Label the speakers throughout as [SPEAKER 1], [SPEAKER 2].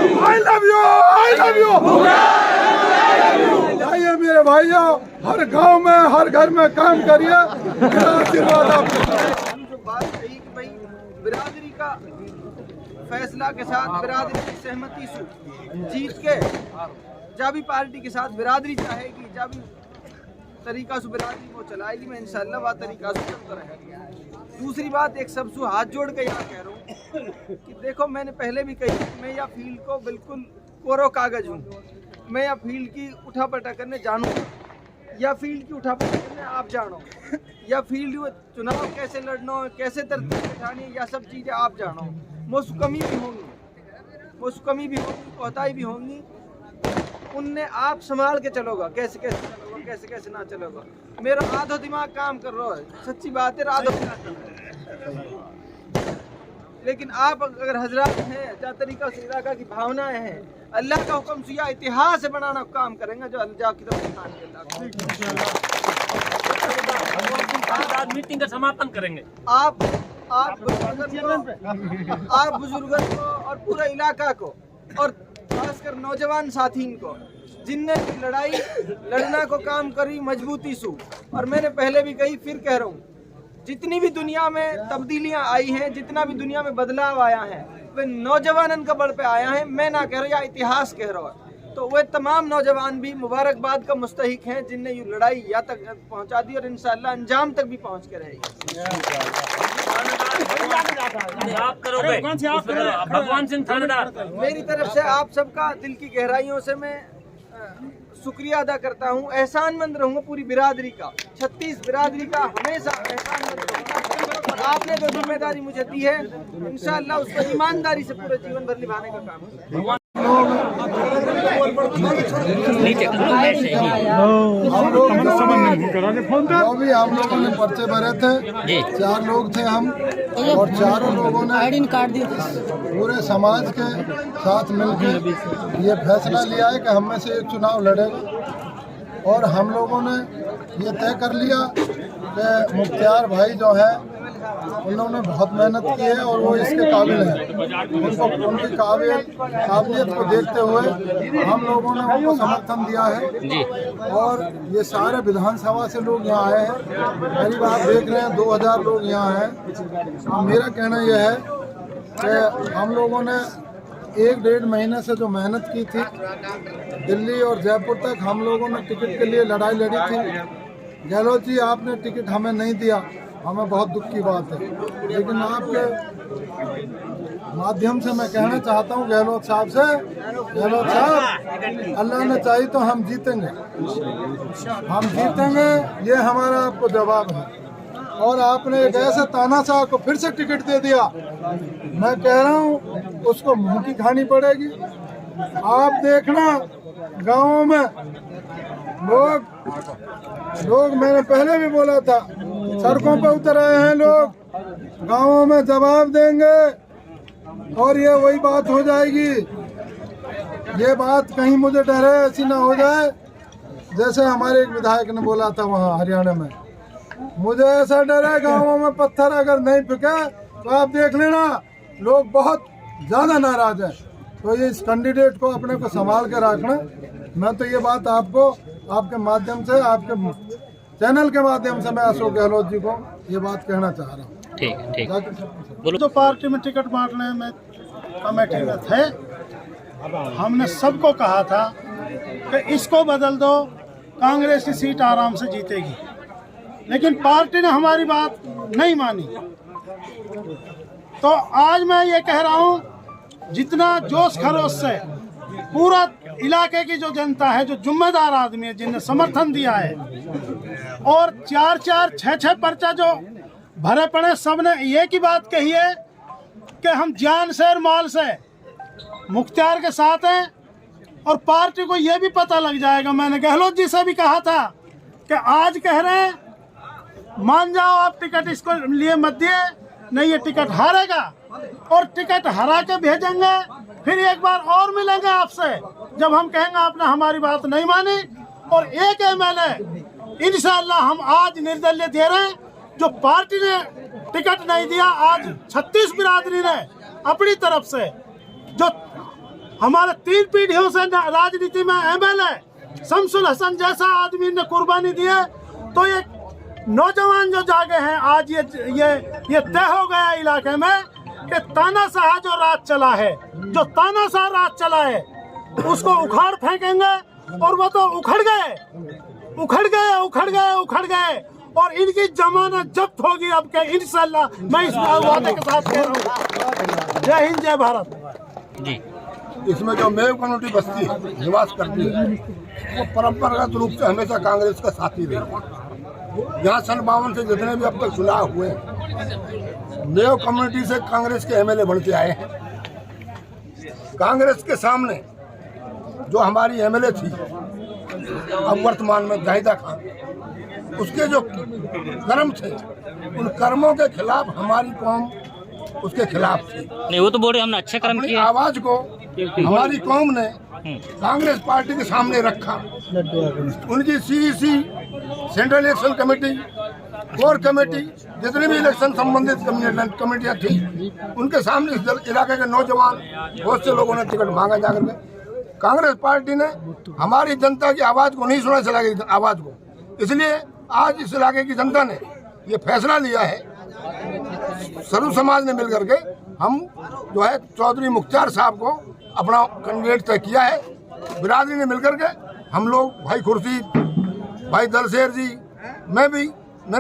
[SPEAKER 1] I love you, I love you. आइए मेरे भाइयों, हर गांव में हर घर में काम करिए, मेरा आशीर्वाद आपको।
[SPEAKER 2] हम जो बात कही कि भाई बिरादरी का फैसला के साथ बिरादरी की सहमति से जीत के जब भी पार्टी के साथ बिरादरी चाहेगी, जब भी तरीका से बिरादरी को चलाएगी, मैं इंशाल्लाह वह तरीका से चलता रहेगा। दूसरी बात, एक सबसे हाथ जोड़ के यहाँ कह रहा हूँ कि देखो, मैंने पहले भी कही, मैं यह फील्ड को बिल्कुल कोरो कागज हूँ। मैं यह फील्ड की उठापटक करने जानूँ, या फील्ड की उठापटक करने आप जानो, या फील्ड चुनाव कैसे लड़ना हो, कैसे तरतीब बैठानी है, यह सब चीज़ें आप जानो। मुझसे कमी भी होंगी, कोताही भी होंगी, उनने आप संभाल के चलोगा, कैसे कैसे चलोगा, कैसे कैसे ना चलोगा। मेरा आधा दिमाग काम कर रहा है, सच्ची बात है, आधा दिमाग। लेकिन आप अगर हजरात हैं, जा तरीका से इलाका की भावनाएं हैं, अल्लाह का हुक्म से या इतिहास से बनाना काम करेंगे, जो अल्लाह की तरफ
[SPEAKER 3] मीटिंग का समापन करेंगे।
[SPEAKER 2] आप बुजुर्गों को और पूरा इलाका को, और खासकर नौजवान साथीन को, जिनने लड़ाई लड़ना को काम करी मजबूती से। और मैंने पहले भी कही, फिर कह रहा हूँ, जितनी भी दुनिया में तब्दीलियां आई हैं, जितना भी दुनिया में बदलाव आया है, वे नौजवानन का बल पे आया है। मैं ना कह रहा, या इतिहास कह रहा है। तो वे तमाम नौजवान भी मुबारकबाद का मुस्तहिक हैं, जिनने ये लड़ाई या तक पहुंचा दी और इंशाअल्लाह अंजाम तक भी पहुंच के रहेगी।
[SPEAKER 3] आप करोगे भगवान सिंह थानेदार।
[SPEAKER 2] मेरी तरफ से आप सबका दिल की गहराइयों से मैं शुक्रिया अदा करता हूँ। एहसानमंद रहूँगा पूरी बिरादरी का, 36 बिरादरी का हमेशा एहसानमंद रहूँगा। और आपने जो जिम्मेदारी मुझे दी है, इंशाअल्लाह उसको ईमानदारी से पूरे जीवन भर निभाने का काम करूँगा।
[SPEAKER 1] हम लोगों ने पर्चे भरे थे, 4 लोग थे हम, और चारों लोगों ने पूरे समाज के साथ मिलकर ये फैसला लिया है कि हम में से एक चुनाव लड़ेगा। और हम लोगों ने ये तय कर लिया कि मुख्तार भाई जो है, उन्होंने बहुत मेहनत की है और वो इसके काबिल है। उनको उनकी काबिलियत को देखते हुए हम लोगों ने उनको समर्थन दिया है। और ये सारे विधानसभा से लोग यहाँ आए हैं, करीब आप देख रहे हैं 2000 लोग यहाँ हैं। मेरा कहना यह है कि हम लोगों ने 1-1.5 महीने से जो मेहनत की थी, दिल्ली और जयपुर तक हम लोगों ने टिकट के लिए लड़ाई लड़ी थी। गहलोत जी, आपने टिकट हमें नहीं दिया, हमें बहुत दुख की बात है। लेकिन आपके माध्यम से मैं कहना चाहता हूँ गहलोत साहब से, गहलोत साहब, अल्लाह ने चाहिए तो हम जीतेंगे, ये हमारा आपको जवाब है। और आपने एक ऐसे तानाशाह को फिर से टिकट दे दिया, मैं कह रहा हूँ उसको मुंह की खानी पड़ेगी। आप देखना गाँवों में लोग मैंने पहले भी बोला था, सड़कों पर उतर आए हैं लोग, गाँवों में जवाब देंगे। और ये वही बात हो जाएगी, ये बात कहीं मुझे डर है ऐसी ना हो जाए जैसे हमारे एक विधायक ने बोला था वहाँ हरियाणा में। मुझे ऐसा डर है गाँवों में पत्थर अगर नहीं फेंके तो आप देख लेना लोग बहुत ज़्यादा नाराज हैं। तो ये इस कैंडिडेट को अपने को संभाल के रखना। मैं तो ये बात आपको आपके माध्यम से, आपके चैनल के माध्यम से मैं अशोक गहलोत जी को ये बात कहना चाह रहा हूँ।
[SPEAKER 4] ठीक। जो पार्टी में टिकट बांटने में कमेटी में थे, हमने सबको कहा था कि इसको बदल दो, कांग्रेस की सीट आराम से जीतेगी। लेकिन पार्टी ने हमारी बात नहीं मानी। तो आज मैं ये कह रहा हूँ, जितना जोश खरोश से पूरा इलाके की जो जनता है, जो जिम्मेदार आदमी है, जिन्हें समर्थन दिया है, और 4-4, 6-6 पर्चा जो भरे पड़े, सबने एक ही बात कही है कि हम जान से और माल से मुख्तार के साथ हैं। और पार्टी को ये भी पता लग जाएगा, मैंने गहलोत जी से भी कहा था कि आज कह रहे हैं मान जाओ आप टिकट इसको लिए मत दिए, नहीं ये टिकट हारेगा और टिकट हरा के भेजेंगे। फिर एक बार और मिलेंगे आपसे जब हम कहेंगे आपने हमारी बात नहीं मानी। और एक एमएलए इंशाअल्लाह हम आज निर्दलीय दे रहे हैं। जो पार्टी ने टिकट नहीं दिया, आज 36 बिरादरी ने अपनी तरफ से जो हमारे 3 पीढ़ियों से राजनीति में MLA शमसुल हसन जैसा आदमी ने कुर्बानी दी है। तो ये नौजवान जो जागे हैं आज ये तय हो गया इलाके में कि तानाशाह जो राज चला है, जो तानाशाह राज चला है, उसको उखाड़ फेंकेंगे। और वो तो उखड़ गए और इनकी जमानत जब्त होगी अब के इंशाल्लाह। मैं इस वादे के साथ कह रहा हूँ। जय हिंद, जय भारत जी।
[SPEAKER 1] इसमें जो मेव कम्युनिटी बस्ती है, निवास करती है, वो परंपरागत रूप से हमेशा कांग्रेस का साथी रही। यहाँ सन 52 से जितने भी अब तक चुनाव हुए मेव कम्युनिटी से कांग्रेस के MLA बन के आए हैं। कांग्रेस के सामने जो हमारी MLA थी अब वर्तमान में जाहिदा खान, उसके जो कर्म थे उन कर्मों के खिलाफ हमारी कौम उसके खिलाफ थी।
[SPEAKER 5] नहीं, वो तो बोल रहे हमने अच्छे कर्म किए।
[SPEAKER 1] आवाज को हमारी कौम ने कांग्रेस पार्टी के सामने रखा। उनकी CEC, central election committee, core committee, जितनी भी इलेक्शन संबंधित कमेटियां थी, उनके सामने इस इलाके के नौजवान बहुत से लोगों ने टिकट मांगा जाकर के। कांग्रेस पार्टी ने हमारी जनता की आवाज को नहीं सुना, चला गई आवाज को। इसलिए आज इस इलाके की जनता ने ये फैसला लिया है, सर्व समाज ने मिलकर के हम जो है चौधरी मुख्तार साहब को अपना कैंडिडेट तय किया है। बिरादरी ने मिलकर के हम लोग, भाई खुर्शीद, भाई दलशेर जी, मैंने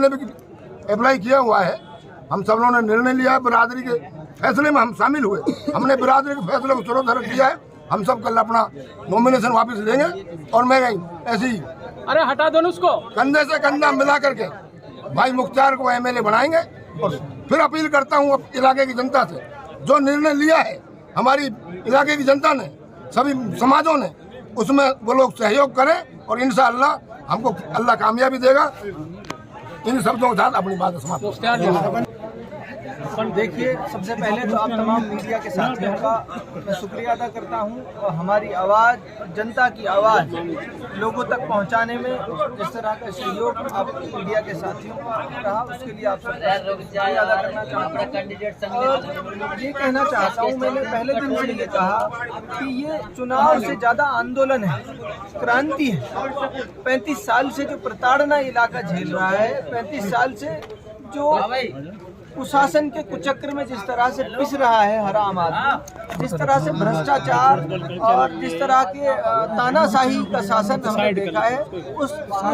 [SPEAKER 1] भी अप्लाई किया हुआ है। हम सब लोगों ने निर्णय लिया है, बिरादरी के फैसले में हम शामिल हुए। हमने बिरादरी के फैसले को सुरक्षित किया है। हम सब कल अपना नॉमिनेशन वापस लेंगे और मैं ऐसी
[SPEAKER 3] हटा दो उसको,
[SPEAKER 1] कंधे से कंधा मिला करके भाई मुख्तार को MLA बनाएंगे। और फिर अपील करता हूँ इलाके की जनता से, जो निर्णय लिया है हमारी इलाके की जनता ने, सभी समाजों ने, उसमें वो लोग सहयोग करें और इंशाअल्लाह हमको अल्लाह कामयाबी देगा। इन शब्दों के साथ अपनी बात समाप्त।
[SPEAKER 2] देखिए, सबसे पहले तो आप तमाम मीडिया के साथियों का मैं शुक्रिया अदा करता हूं और हमारी आवाज़, जनता की आवाज़ लोगों तक पहुंचाने में जिस तरह का सहयोग आप मीडिया के साथियों का रहा, उसके लिए आप सबका शुक्रिया अदा करना चाहता हूं। और ये कहना चाहता हूं, मैंने पहले दिन से ये कहा कि ये चुनाव से ज़्यादा आंदोलन है, क्रांति है। 35 साल से जो प्रताड़ना इलाका झेल रहा है, 35 साल से जो कुशासन के कुचक्र में जिस तरह से पिस रहा है हराम आदमी, जिस तरह से भ्रष्टाचार और जिस तरह के तानाशाही का शासन हमने देखा है, उस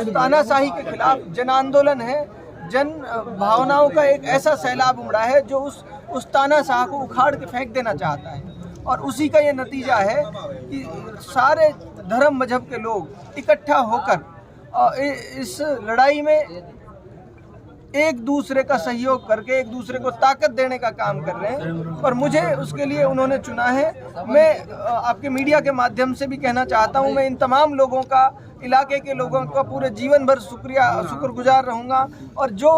[SPEAKER 2] तानाशाही के खिलाफ जन आंदोलन है। जन भावनाओं का एक ऐसा सैलाब उमड़ा है जो उस तानाशाह को उखाड़ के फेंक देना चाहता है। और उसी का ये नतीजा है कि सारे धर्म मजहब के लोग इकट्ठा होकर इस लड़ाई में एक दूसरे का सहयोग करके एक दूसरे को ताकत देने का काम कर रहे हैं। और मुझे उसके लिए उन्होंने चुना है। मैं आपके मीडिया के माध्यम से भी कहना चाहता हूं, मैं इन तमाम लोगों का, इलाके के लोगों का पूरे जीवन भर शुक्रगुजार रहूंगा। और जो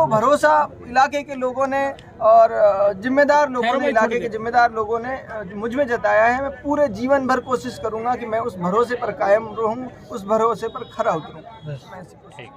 [SPEAKER 2] भरोसा इलाके के लोगों ने और जिम्मेदार लोगों ने, इलाके के जिम्मेदार लोगों ने मुझ में जताया है, मैं पूरे जीवन भर कोशिश करूंगा कि मैं उस भरोसे पर कायम रहूं, उस भरोसे पर खरा उतरूं।
[SPEAKER 5] ठीक।